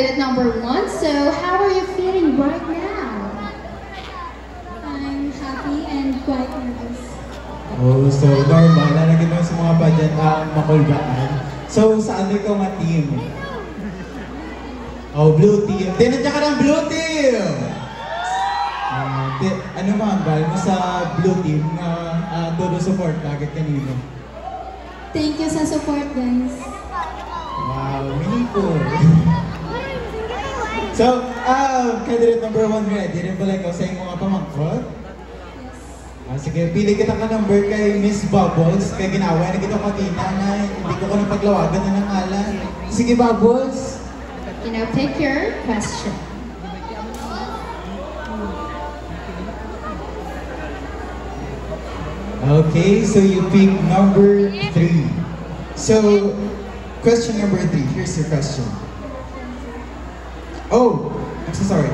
candidate number 1. So, how are you feeling right now? I'm happy and quite nervous. Oh, so normal. Nalagyan mo sa mga pageant ang makulbaan. So, saan ikaw nga team? Oh, blue team. Tinadya ka ng blue team! Ano mga ambal mo sa blue team na todo support agad kanino? Thank you sa support, guys. Wow, miniko. So, candidate number 1 ready rin pala ikaw sa iyong mga pamangkot? Sige, pili kita ka number kay Miss Bubbles. Kaya ginawa na kita kanina na hindi ko na paglawagan na ng ngalan. Sige, Bubbles. You know, pick your question. Okay, so you pick number 3. So, question number 3. Here's your question. Oh, I'm so sorry.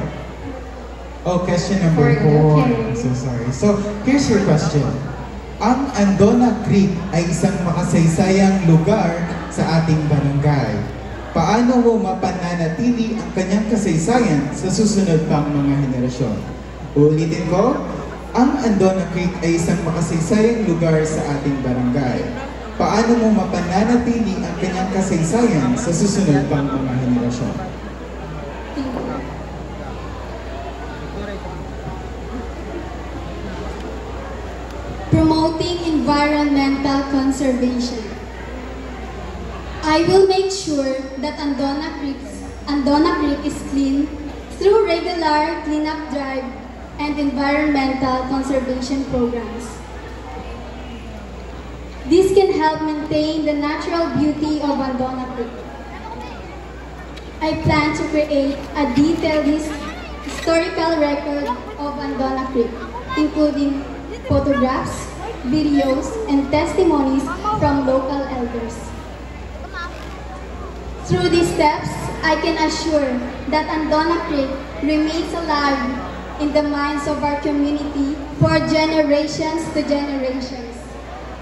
Oh, question number 4. Okay. I'm so sorry. So, here's your question. Ang Andona Creek ay isang makasaysayang lugar sa ating barangay. Paano mo mapananatili ang kanyang kasaysayan sa susunod pang mga henerasyon? Uulitin ko, ang Andona Creek ay isang makasaysayang lugar sa ating barangay. Paano mo mapananatili ang kanyang kasaysayan sa susunod pang mga henerasyon? Promoting environmental conservation. I will make sure that Andona Creek is clean through regular cleanup drive and environmental conservation programs. This can help maintain the natural beauty of Andona Creek. I plan to create a detailed historical record of Andona Creek, including photographs, videos, and testimonies from local elders. Through these steps, I can assure that Andona Creek remains alive in the minds of our community for generations to generations.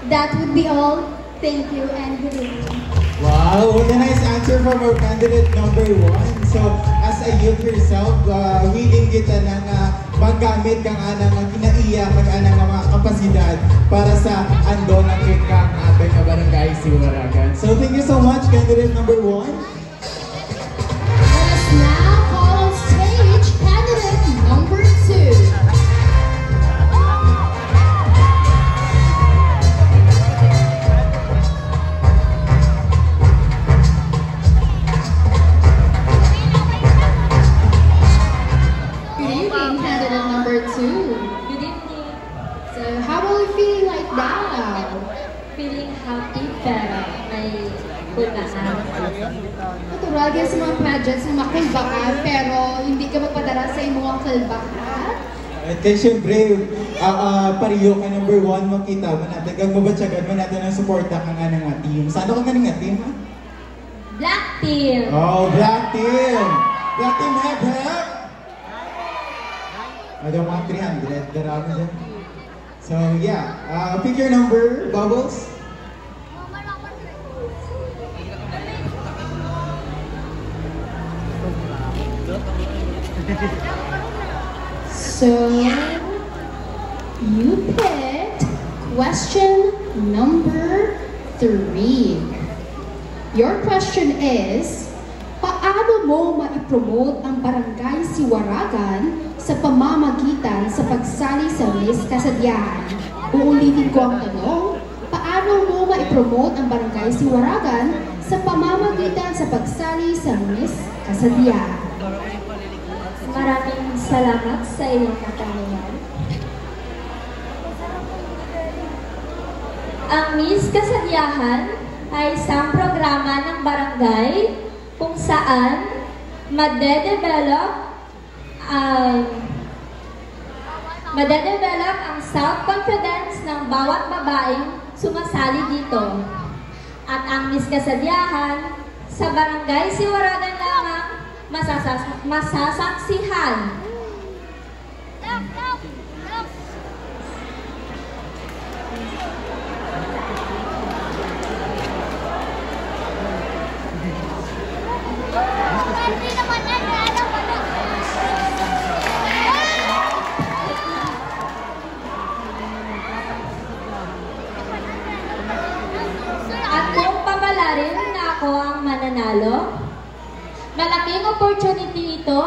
That would be all. Thank you and good evening. Wow, what a nice answer from our candidate number 1. So, as a youth yourself, willing kita na magamit kang anang kinaiya, kang mga kapasidad para sa Andona Creek kang ating barangay Siwaragan. So, thank you so much, candidate number 1. Let us now call on stage candidate number 2. Natural yan sa mga pageants na makulbakan, pero hindi ka magpadala sa iyong mga kalbakan. At kaya syempre, pariyo ka number 1, makita mo natin, kag mabatsagan mo natin ang suporta ka nga ng team. Saan ka nga ng team, ha? Black Team! Oh, Black Team! Black Team, hep, hep! Ada mga 300, darami dyan. So, yeah. Pick your number, Bubbles. So, you picked question number 3. Your question is, paano mo maipromote ang barangay Siwaragan sa pamamagitan sa pagsali sa Miss Kasadyahan? Uulitin ko ang tanong, paano mo maipromote ang barangay Siwaragan sa pamamagitan sa pagsali sa Miss Kasadyahan? Maraming salamat sa iyong katanungan. Ang Miss Kasadyahan ay isang programa ng barangay kung saan madedevelop ang self-confidence ng bawat babaeng sumasali dito. At ang Miss Kasadyahan sa barangay Siwaragan lamang masasaksihan. Malaking opportunity ito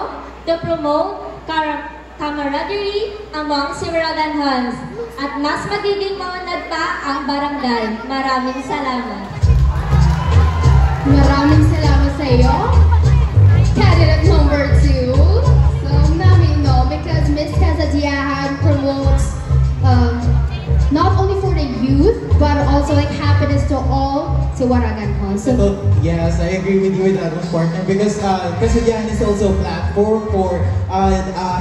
to promote camaraderie among Siwaraganhons at mas magiging maunlad pa ang barangay. Maraming salamat. Maraming salamat sa iyo. Candidate number 2. So, namin no, because Miss Casadiahan promotes not only for the youth, but also like happiness to all Siwaraganhons. So, yes, I agree with you with that one, partner, because Kasadian is also a platform for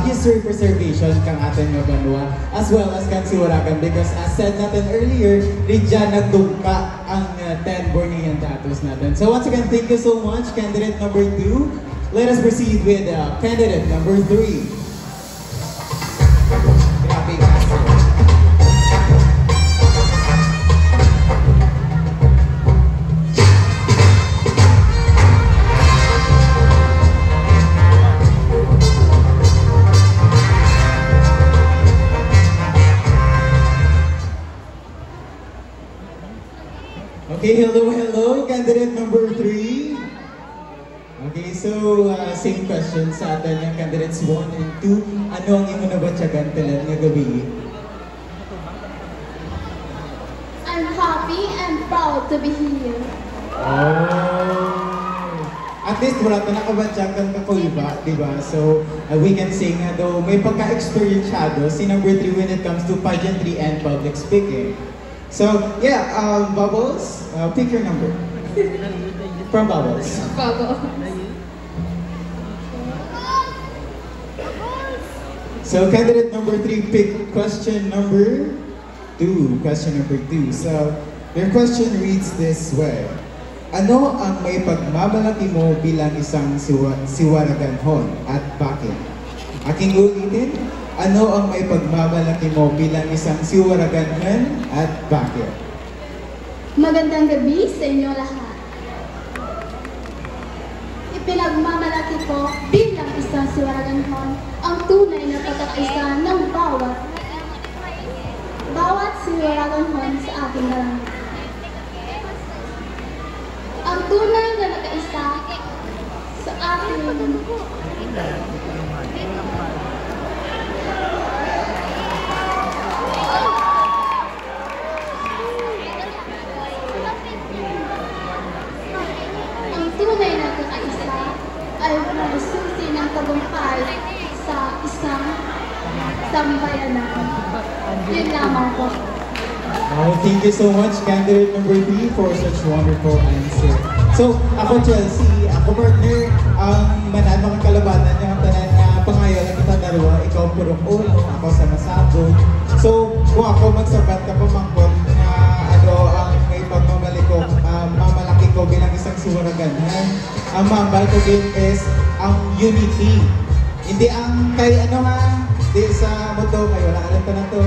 history preservation kang atin nga banwa, as well as kang Siwaragan, because as said natin earlier, Ridyan nagdugka ang 10 Bornean tattoos natin. So once again, thank you so much, candidate number 2. Let us proceed with candidate number 3. Grabe yung answer. Okay, hello, candidate number 3. Okay, so same question sa atin yung candidates 1 and 2. Ano ang imo nabatyagan talan nga gabi? I'm happy and proud to be here. Oh! At least wala ito nakabatyagan ka ko iba, di ba? So we can say nga daw may pagka-experiensyado si number 3 when it comes to pageantry and public speaking. So, yeah, Bubbles, pick your number. From Bubbles. Bubbles. So, candidate number 3, pick question number 2. Question number 2. So, your question reads this way. Ano ang may pagmamalaki mo bilang isang Siwaraganhon at bakit? Aking ulitin. Ano ang may pagmamalaki mo bilang isang Siwaraganhon at bakit? Magandang gabi sa inyo lahat. Ipinagmamalaki ko bilang isang Siwaraganhon ang tunay na pagkakaisa ng bawat Siwaraganhon sa ating barangay. Ang tunay na nakaisa sa ating tunay na kakaisa ay masusi ng tagumpay sa isang sambayanan. Yun lamang po. Oh, thank you so much, candidate number 3, for such wonderful answer. So, ako Chelsea, ako partner, ang manan mga kalabatan niya ang tanan nga pangayon ang kita dalawa, ikaw purong ulo, ako sa masabog. So, kung ako magsabat ka pamangkot na ano ang may pagmamalikok, mamalaki ko bilang isang Siwaraganhon, ang mambal ko din is ang unity. Hindi ang kay ano nga, di sa moto, kay wala alam pa na to.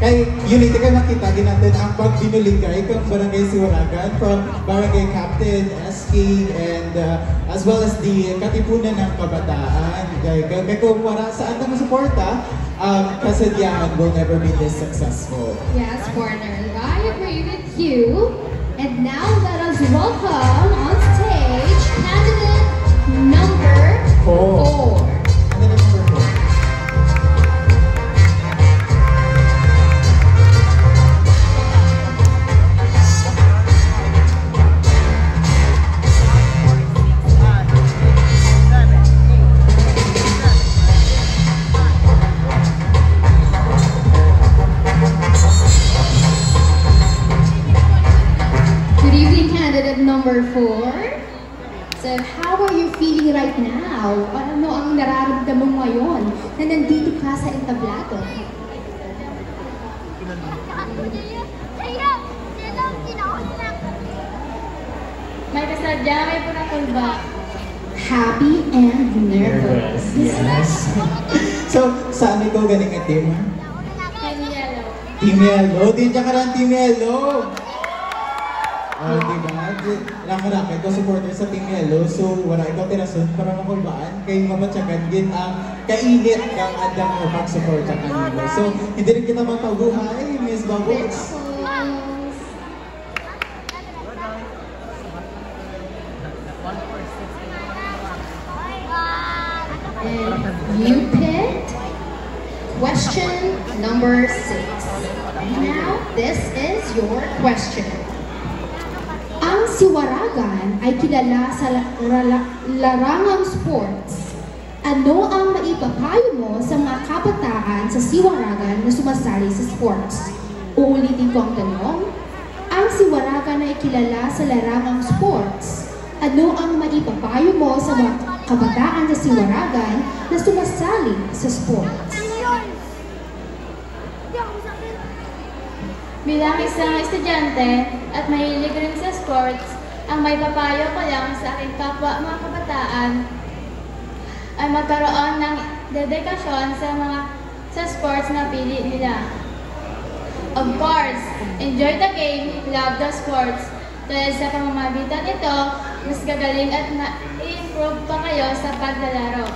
Kay unity ka makita din natin ang pagbinuligay kang Barangay Siwaragan from Barangay Captain, SK, and as well as the Katipunan ng Kabataan. Kaya kung para saan na masuporta, Kasadiahan will never be this successful. Yes, partner. I agree with you. And now let us welcome on stage candidate number 4. Candidate number 4. Number 4. So, how are you feeling right now? Ano ang nararamdaman mo ngayon na nandito ka sa entablado? May kasadya, may punatulba. Happy and nervous. Yes. So, saan ikaw galing at team? Team Yellow. Team Yellow? Di dyan ka lang Team Yellow! Oh, diba? Rami-rami ko supporter sa Team Yellow, so wala ikaw tirasun para makulbaan kay mamatyagan din ang kainit ng andang mo pag-support sa kanila. So, hindi rin kita mapabuhay, Miss Bubbles. And you picked question number 6. Now, this is your question. Ang siwaragan ay kilala sa larangang sports. Ano ang maipapayo mo sa mga kabataan sa siwaragan na sumasali sa sports? Uulitin ko ang tanong. Ang siwaragan ay kilala sa larangang sports. Ano ang maipapayo mo sa mga kabataan sa siwaragan na sumasali sa sports? Bilang isang estudyante at mahilig rin sa sports, ang may papayo ko lang sa aking kapwa mga kabataan ay magkaroon ng dedikasyon sa sports na pili nila. Of course, enjoy the game, love the sports. Dahil sa pamamagitan nito, mas gagaling at na-improve pa kayo sa paglalaro.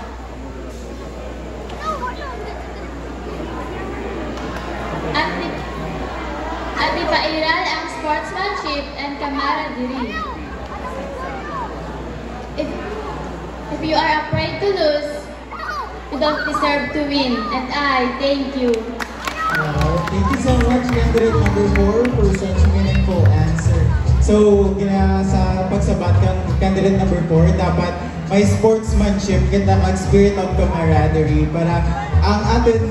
At ipairal ang sportsmanship and camaraderie. If you are afraid to lose, you don't deserve to win. And I thank you. Thank you so much, candidate number 4, for such meaningful answer. So, sa pagsabat kang candidate number 4, dapat may sportsmanship, kita mag-spirit of camaraderie para ang ating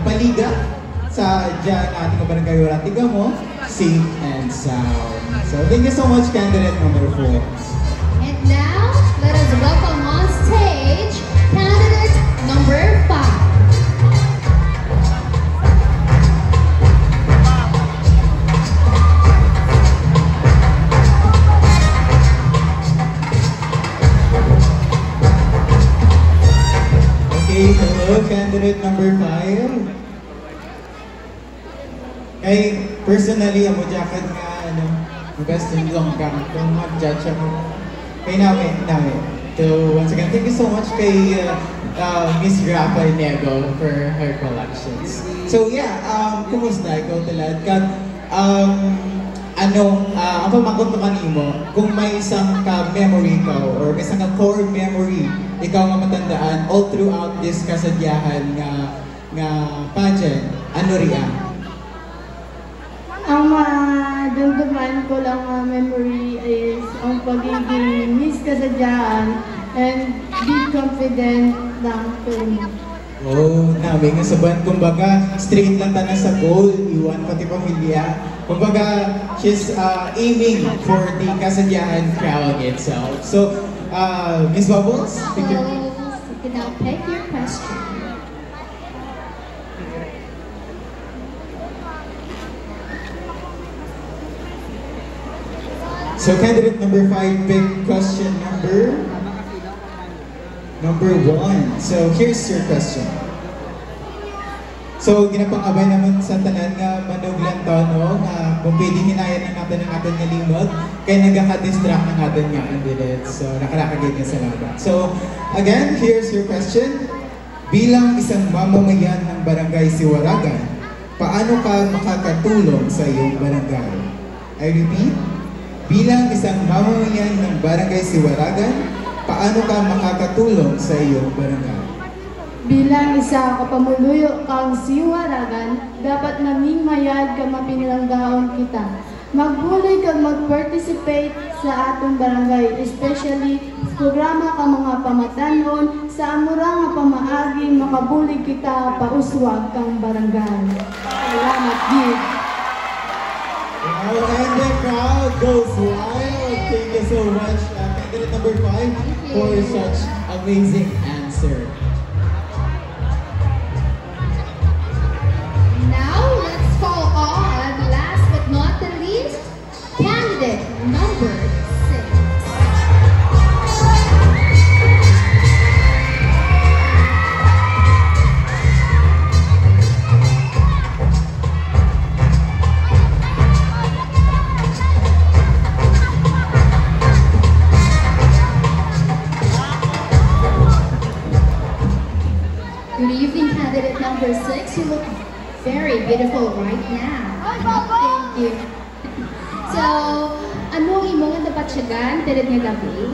paliga sa dyan ating barangay Waratiga mo, safe and sound. So, thank you so much, candidate number 4. And now, let us welcome on stage candidate number 5. Okay, hello, candidate number 5. Ay, personally, amo jacket nga, best in long gang, kung mag-judge ako. Kay namin. So, once again, thank you so much kay Miss Rafa Nego for her collections. So, yeah, kumusta? Ikaw talad ka. Ang pamangkot ko kanimo, kung may isang ka-memory ka or may isang core memory, ikaw nga matandaan all throughout this kasadyahan nga pageant, ano riyan? Ang madumduman ko lang memory is ang pagiging miss kasadyahan and be confident lang ko. Oh, namin nga saban, kumbaga, straight lang tanan sa goal, iwan pati pamilya. Kumbaga, she's aiming for the kasadyahan crown itself. So, Miss Bubbles, pick your... You can now pick your question. So, candidate number 5, pick question number 1. So, here's your question. So, ginapang-abay naman sa tanan nga manuglan tono nga kung pwede hinayan na natin ang atin nga limod kaya nagkaka-distract ng atin nga candidates. So, nakarakagay nga sa laban. So, again, here's your question. Bilang isang mamamayan ng barangay Siwaragan, paano ka makakatulong sa iyong barangay? I repeat, bilang isang mamamayan ng barangay Siwaragan, paano ka makakatulong sa iyong barangay? Bilang isa kapamuluyo kang siwaragan, dapat naming mayad ka mapinalanggaon kita. Magbuloy kag mag-participate sa atong barangay, especially programa ka mga pamatanon, sa amura nga pamaagi makabulig kita pauswag kang barangay. Salamat, Gid. Wow, and the crowd goes wild. Thank you so much, candidate number 5, for such amazing answer. Now, let's call on, last but not the least, candidate number 6. Good evening, candidate number 6. You look very beautiful right now. Thank you. So, anong imong dapat siyagan, tilid nga gabi?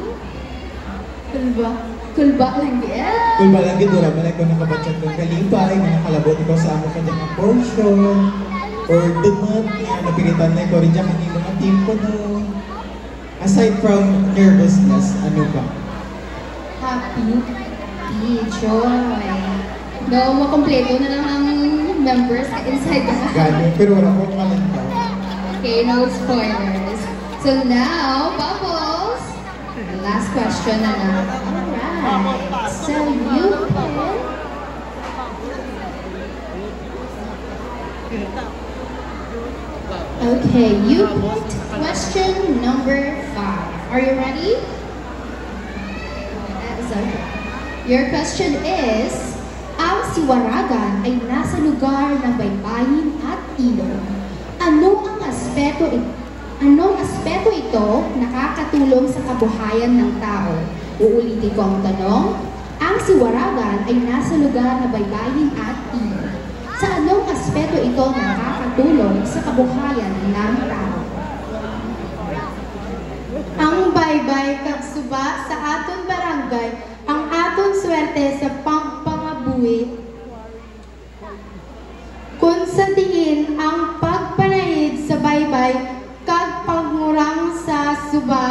Diba? Kulba lang yan. Kung balagid, wala ba lang ko nakabatsyat ng kalipay, na nakalabot ikaw sa amo kanyang nga portion, or dumot, nga napilitan na ikaw rin dyan kanino nga tempo no. Aside from nervousness, ano ba? Happy. Joy. No, makompleto na lang ang members inside the Gano'n, pero wala ko kalanta. Okay, no spoilers. So now, Bubbles, the last question na lang. Alright. So you can... Okay, you picked question number 5. Are you ready? That's okay. Your question is, ang Siwaragan ay nasa lugar ng baybayin at ilog. Anong aspeto ito nakakatulong sa kabuhayan ng tao? Uulitin ko ang tanong. Ang Siwaragan ay nasa lugar ng baybayin at ilog. Sa anong aspeto ito nakakatulong sa kabuhayan ng tao? Ang baybay kag suba sa aton barangay, ang aton swerte sa pagpangabuhi. Kung sa diin ang pagpanahid sa baybay kag pagmurang sa suba.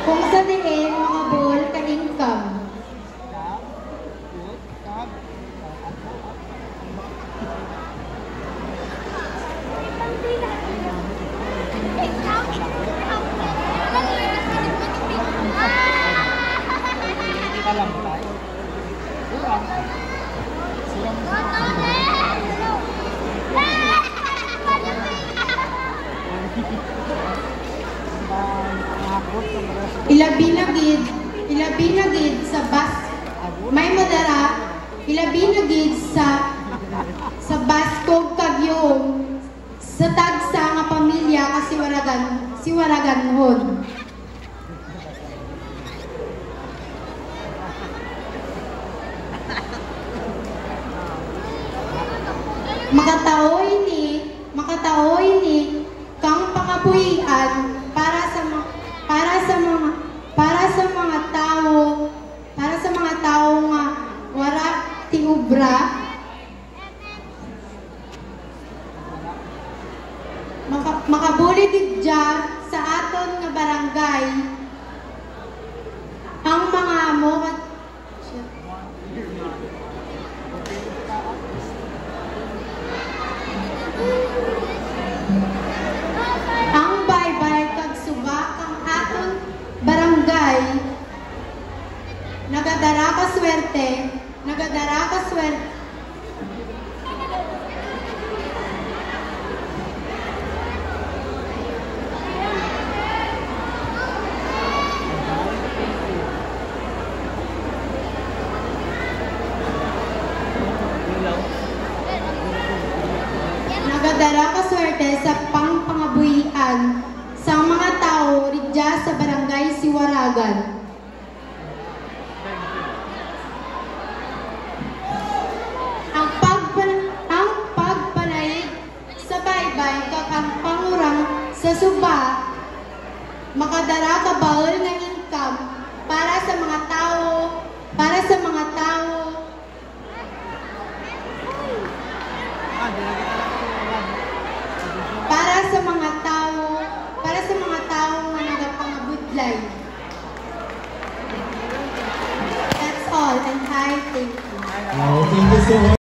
Kung sa diin mga buol ka income. Ilabi na gid sa bus may madara, ilabi na gid sa baskog kagyong sa tagsa nga pamilya kasi siwaraganhon. Makataoy ni kang pangabuhian para sa mga tao nga wala ti ubra. Makabulig dyan sa aton nga barangay ang mga amo ang baybay kag suba kang aton barangay nagadara ka swerte sa pangpangabuhian sa mga tao ridya sa barangay Siwaragan. Ang pagpanayid sa baybay kag ang pangurang sa suba makadara ka baol nga income para sa mga tao nga nagapangabudlay. That's all, and I thank you. Thank you so much.